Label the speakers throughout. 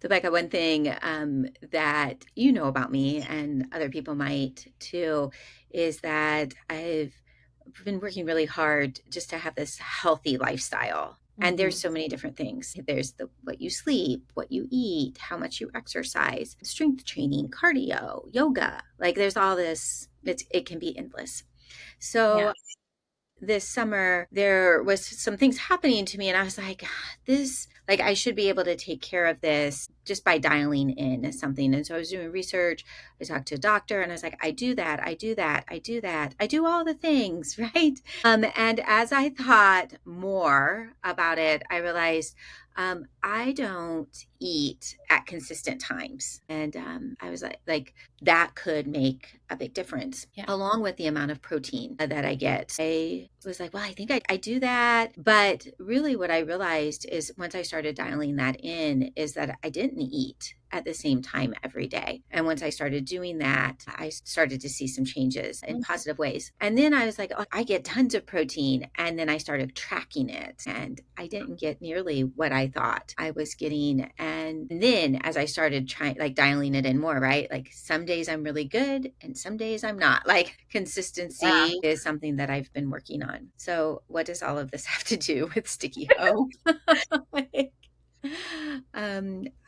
Speaker 1: Rebecca, one thing that you know about me and other people might too is that I've been working really hard just to have this healthy lifestyle. And there's
Speaker 2: Mhm.
Speaker 1: so many different things. There's the what you sleep, what you eat, how much you exercise, strength training, cardio, yoga. Like there's all this. It can be endless.
Speaker 2: Yeah.
Speaker 1: So this summer there was some things happening to me and I was like, this, like, I should be able to take care of this just by dialing in something. And so I was doing research. I talked to a doctor and I was like, I do that, I do that, I do that, I do all the things. Right. And as I thought more about it, I realized I don't eat at consistent times. And I was like, that could make a big difference
Speaker 2: Yeah.
Speaker 1: along with the amount of protein that I get. I was like, well, I think I do that. But really, what I realized is once I started dialing that in, is that I didn't eat at the same time every day. And once I started doing that, I started to see some changes in
Speaker 2: Mhm.
Speaker 1: positive ways. And then I was like, oh, I get tons of protein. And then I started tracking it. And I didn't get nearly what I thought I was getting. And then as I started trying, like dialing it in more, right? Like some days I'm really good and some days I'm not. Like
Speaker 2: Yeah.
Speaker 1: consistency is something that I've been working on. So, what does all of this have to do with sticky hoe? Like,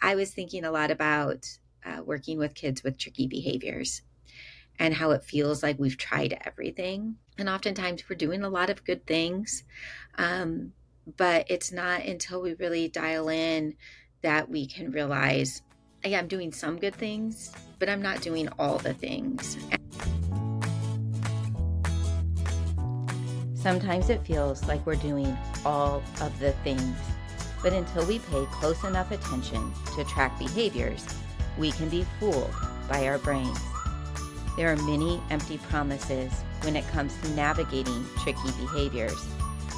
Speaker 1: I was thinking a lot about working with kids with tricky behaviors and how it feels like we've tried everything. And oftentimes we're doing a lot of good things. Um, but it's not until we really dial in that we can realize, yeah, I'm doing some good things, but I'm not doing all the things. Sometimes it feels like we're doing all of the things, but until we pay close enough attention to track behaviors, we can be fooled by our brains. There are many empty promises when it comes to navigating tricky behaviors,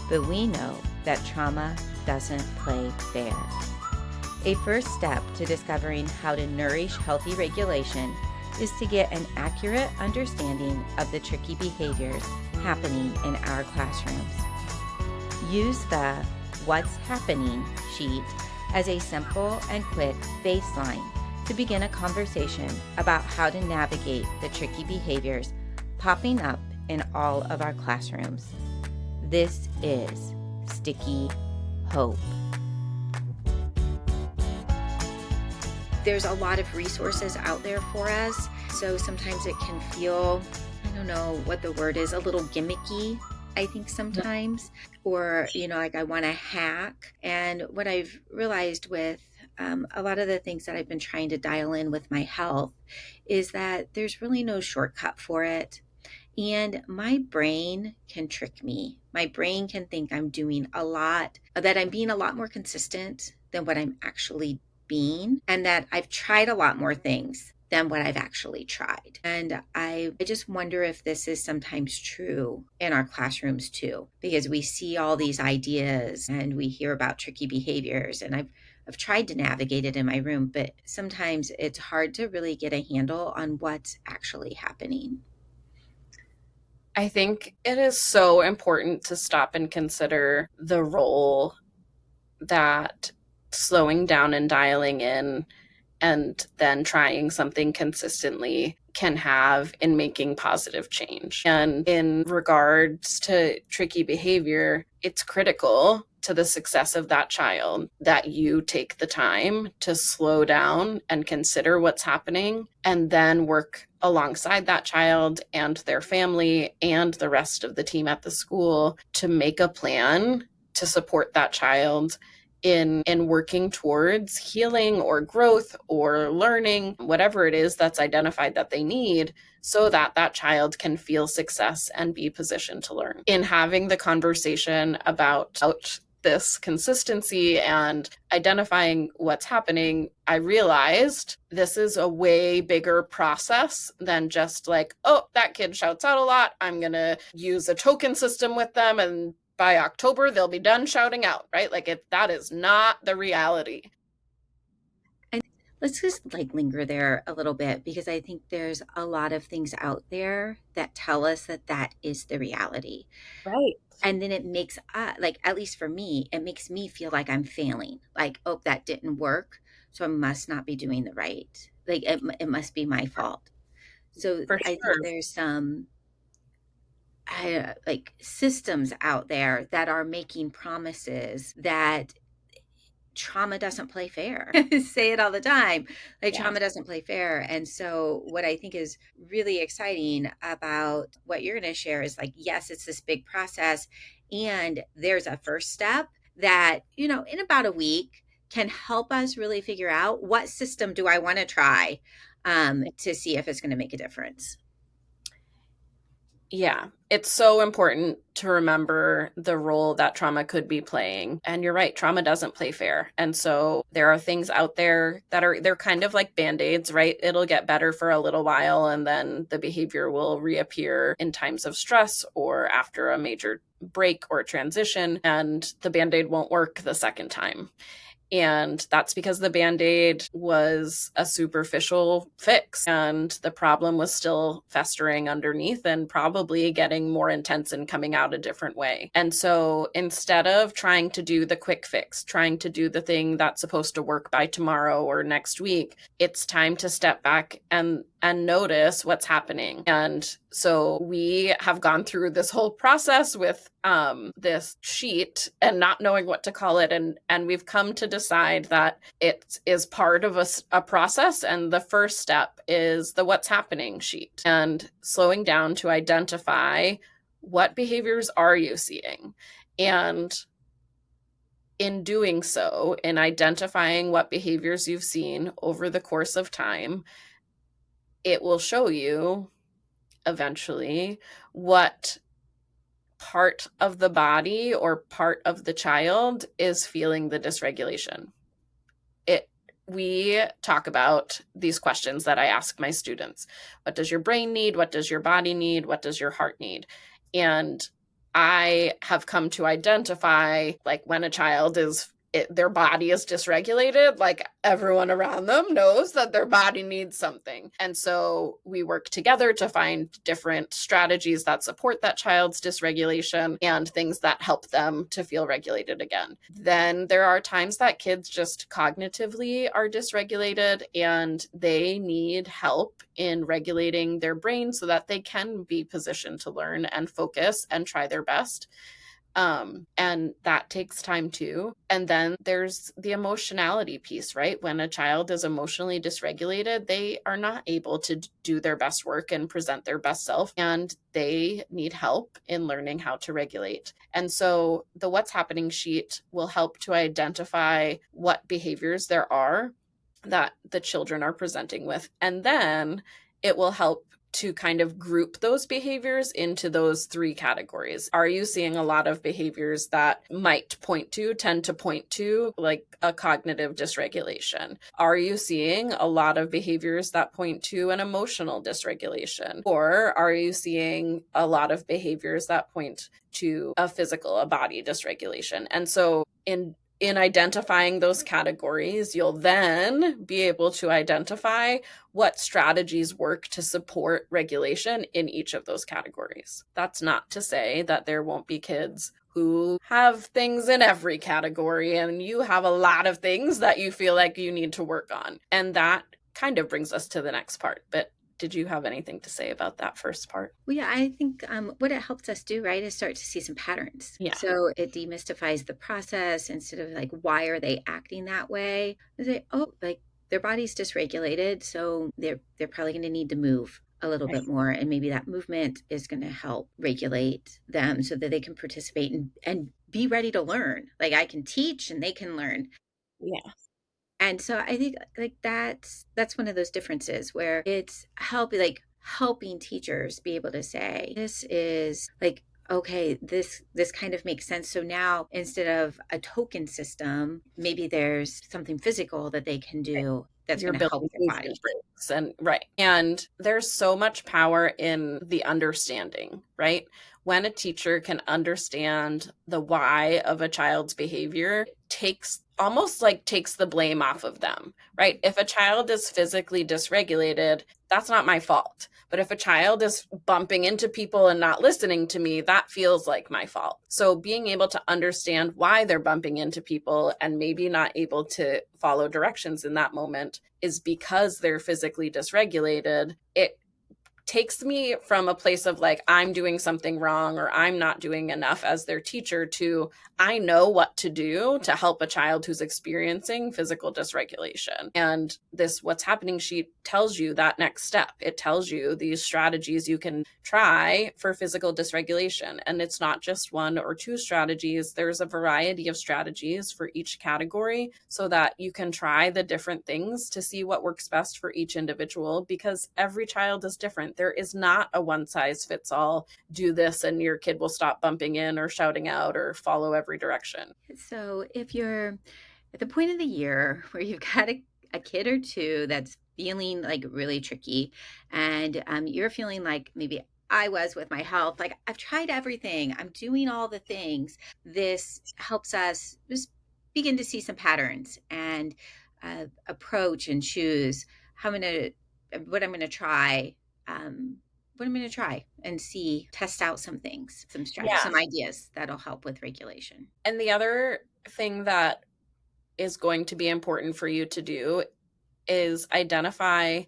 Speaker 1: but we know that trauma doesn't play fair. A first step to discovering how to nourish healthy regulation is to get an accurate understanding of the tricky behaviors happening in our classrooms. Use the What's Happening sheet as a simple and quick baseline to begin a conversation about how to navigate the tricky behaviors popping up in all of our classrooms. This is Sticky Hope. There's a lot of resources out there for us. So sometimes it can feel, I don't know what the word is, a little gimmicky, I think sometimes, or, like I want to hack. And what I've realized with a lot of the things that I've been trying to dial in with my health is that there's really no shortcut for it. And my brain can trick me. My brain can think I'm doing a lot, that I'm being a lot more consistent than what I'm actually being, and that I've tried a lot more things than what I've actually tried. And I just wonder if this is sometimes true in our classrooms too, because we see all these ideas and we hear about tricky behaviors. And I've tried to navigate it in my room, but sometimes it's hard to really get a handle on what's actually happening.
Speaker 2: I think it is so important to stop and consider the role that slowing down and dialing in and then trying something consistently can have in making positive change. And in regards to tricky behavior, it's critical to the success of that child that you take the time to slow down and consider what's happening and then work alongside that child and their family and the rest of the team at the school to make a plan to support that child in working towards healing or growth or learning whatever it is that's identified that they need so that that child can feel success and be positioned to learn. In having the conversation about this consistency and identifying what's happening, I realized this is a way bigger process than just like, oh, that kid shouts out a lot, I'm going to use a token system with them and by October they'll be done shouting out, right? Like that is not the reality.
Speaker 1: And let's just like linger there a little bit because I think there's a lot of things out there that tell us that that is the reality.
Speaker 2: Right.
Speaker 1: And then it makes, like, at least for me, it makes me feel like I'm failing. Like, oh, that didn't work. so I must not be doing the right. Like it must be my fault. So
Speaker 2: For
Speaker 1: I think
Speaker 2: sure.
Speaker 1: there's some like systems out there that are making promises that trauma doesn't play fair. Say it all the time. Like
Speaker 2: Yeah.
Speaker 1: trauma doesn't play fair. And so what I think is really exciting about what you're going to share is like, yes, it's this big process. And there's a first step that, in about a week can help us really figure out what system do I want to try to see if it's going to make a difference.
Speaker 2: Yeah, it's so important to remember the role that trauma could be playing. And you're right, trauma doesn't play fair. And so there are things out there that they're kind of like band-aids, right? It'll get better for a little while and then the behavior will reappear in times of stress or after a major break or transition, and the band-aid won't work the second time. And that's because the band aid was a superficial fix and the problem was still festering underneath and probably getting more intense and coming out a different way. And so instead of trying to do the quick fix, trying to do the thing that's supposed to work by tomorrow or next week, it's time to step back and notice what's happening. And so we have gone through this whole process with this sheet and not knowing what to call it, and we've come to decide that it is part of a process, and the first step is the what's happening sheet and slowing down to identify what behaviors are you seeing. And in doing so, in identifying what behaviors you've seen over the course of time, it will show you eventually what part of the body or part of the child is feeling the dysregulation. It We talk about these questions that I ask my students. What does your brain need? What does your body need? What does your heart need? And I have come to identify like when a child their body is dysregulated, like everyone around them knows that their body needs something. And so we work together to find different strategies that support that child's dysregulation and things that help them to feel regulated again. Then there are times that kids just cognitively are dysregulated and they need help in regulating their brain so that they can be positioned to learn and focus and try their best. And that takes time too. And then there's the emotionality piece, right? When a child is emotionally dysregulated, they are not able to do their best work and present their best self, and they need help in learning how to regulate. And so the what's happening sheet will help to identify what behaviors there are that the children are presenting with. And then it will help to kind of group those behaviors into those three categories. Are you seeing a lot of behaviors that tend to point to like a cognitive dysregulation? Are you seeing a lot of behaviors that point to an emotional dysregulation? Or are you seeing a lot of behaviors that point to a body dysregulation? And so in identifying those categories, you'll then be able to identify what strategies work to support regulation in each of those categories. That's not to say that there won't be kids who have things in every category and you have a lot of things that you feel like you need to work on. And that kind of brings us to the next part. But did you have anything to say about that first part?
Speaker 1: Well, yeah, I think what it helps us do, right, is start to see some patterns.
Speaker 2: Yeah.
Speaker 1: So it demystifies the process instead of like, why are they acting that way? They say, oh, like their body's dysregulated, so they're probably going to need to move a little
Speaker 2: Right.
Speaker 1: bit more, and maybe that movement is going to help regulate them so that they can participate and be ready to learn. Like I can teach and they can learn.
Speaker 2: Yeah.
Speaker 1: And so I think like that's one of those differences where it's helping teachers be able to say this is like okay, this kind of makes sense. So now instead of a token system, maybe there's something physical that they can do that's
Speaker 2: You're
Speaker 1: going to help
Speaker 2: building
Speaker 1: their
Speaker 2: movement
Speaker 1: body.
Speaker 2: breaks, and right. And there's so much power in the understanding, right? When a teacher can understand the why of a child's behavior, takes the blame off of them, right? If a child is physically dysregulated, that's not my fault. But if a child is bumping into people and not listening to me, that feels like my fault. So being able to understand why they're bumping into people and maybe not able to follow directions in that moment is because they're physically dysregulated. It takes me from a place of like, I'm doing something wrong or I'm not doing enough as their teacher to, I know what to do to help a child who's experiencing physical dysregulation. And this what's happening sheet tells you that next step. It tells you these strategies you can try for physical dysregulation. And it's not just one or two strategies. There's a variety of strategies for each category so that you can try the different things to see what works best for each individual, because every child is different. There is not a one size fits all, do this and your kid will stop bumping in or shouting out or follow every direction.
Speaker 1: So if you're at the point of the year where you've got a kid or two that's feeling like really tricky, and you're feeling like maybe I was with my health, like I've tried everything, I'm doing all the things, this helps us just begin to see some patterns and approach and choose how I'm going to, what I'm going to try. What I'm going to try and see, test out some things,
Speaker 2: Yeah.
Speaker 1: some ideas that'll help with regulation.
Speaker 2: And the other thing that is going to be important for you to do is identify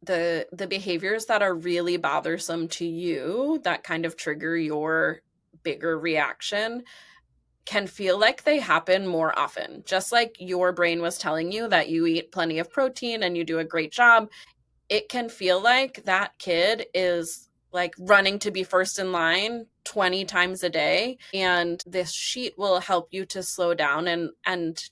Speaker 2: the behaviors that are really bothersome to you, that kind of trigger your bigger reaction, can feel like they happen more often. Just like your brain was telling you that you eat plenty of protein and you do a great job, it can feel like that kid is like running to be first in line 20 times a day. And this sheet will help you to slow down and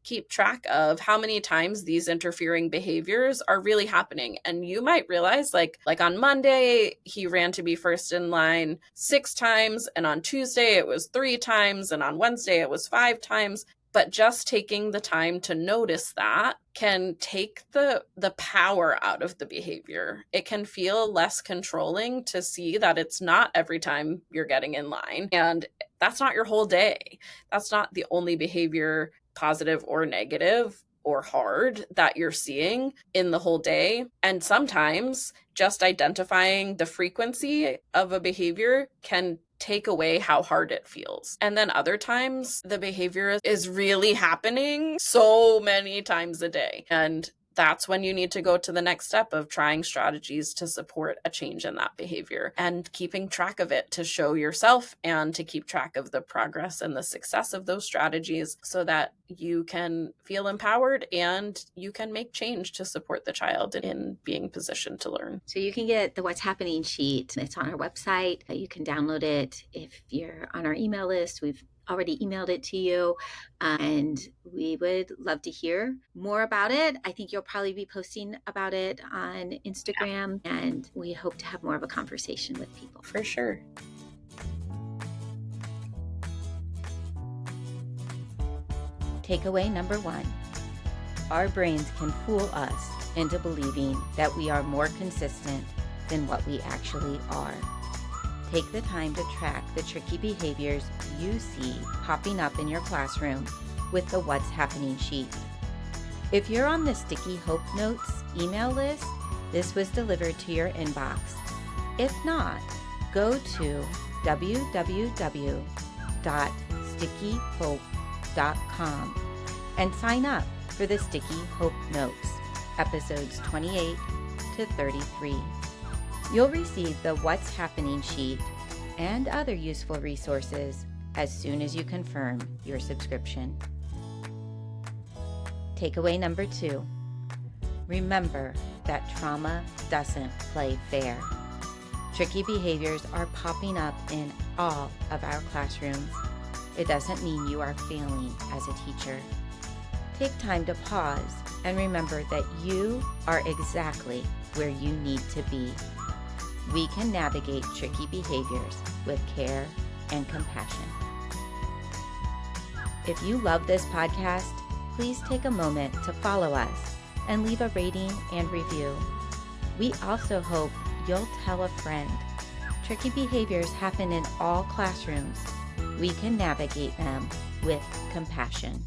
Speaker 2: keep track of how many times these interfering behaviors are really happening. And you might realize like on Monday, he ran to be first in line 6 times. And on Tuesday, it was 3 times. And on Wednesday, it was 5 times. But just taking the time to notice that can take the power out of the behavior. It can feel less controlling to see that it's not every time you're getting in line. And that's not your whole day. That's not the only behavior, positive or negative or hard, that you're seeing in the whole day. And sometimes just identifying the frequency of a behavior can take away how hard it feels. And then other times the behavior is really happening so many times a day. And that's when you need to go to the next step of trying strategies to support a change in that behavior and keeping track of it to show yourself and to keep track of the progress and the success of those strategies so that you can feel empowered and you can make change to support the child in being positioned to learn.
Speaker 1: So you can get the What's Happening sheet. It's on our website. You can download it. If you're on our email list, we've already emailed it to you, and we would love to hear more about it. I think you'll probably be posting about it on Instagram, and we hope to have more of a conversation with people.
Speaker 2: For sure.
Speaker 1: Takeaway number 1. Our brains can fool us into believing that we are more consistent than what we actually are. Take the time to track the tricky behaviors you see popping up in your classroom with the What's Happening sheet. If you're on the Sticky Hope Notes email list, this was delivered to your inbox. If not, go to www.stickyhope.com and sign up for the Sticky Hope Notes, episodes 28 to 33. You'll receive the What's Happening sheet and other useful resources as soon as you confirm your subscription. Takeaway number 2. Remember that trauma doesn't play fair. Tricky behaviors are popping up in all of our classrooms. It doesn't mean you are failing as a teacher. Take time to pause and remember that you are exactly where you need to be. We can navigate tricky behaviors with care and compassion. If you love this podcast, please take a moment to follow us and leave a rating and review. We also hope you'll tell a friend. Tricky behaviors happen in all classrooms. We can navigate them with compassion.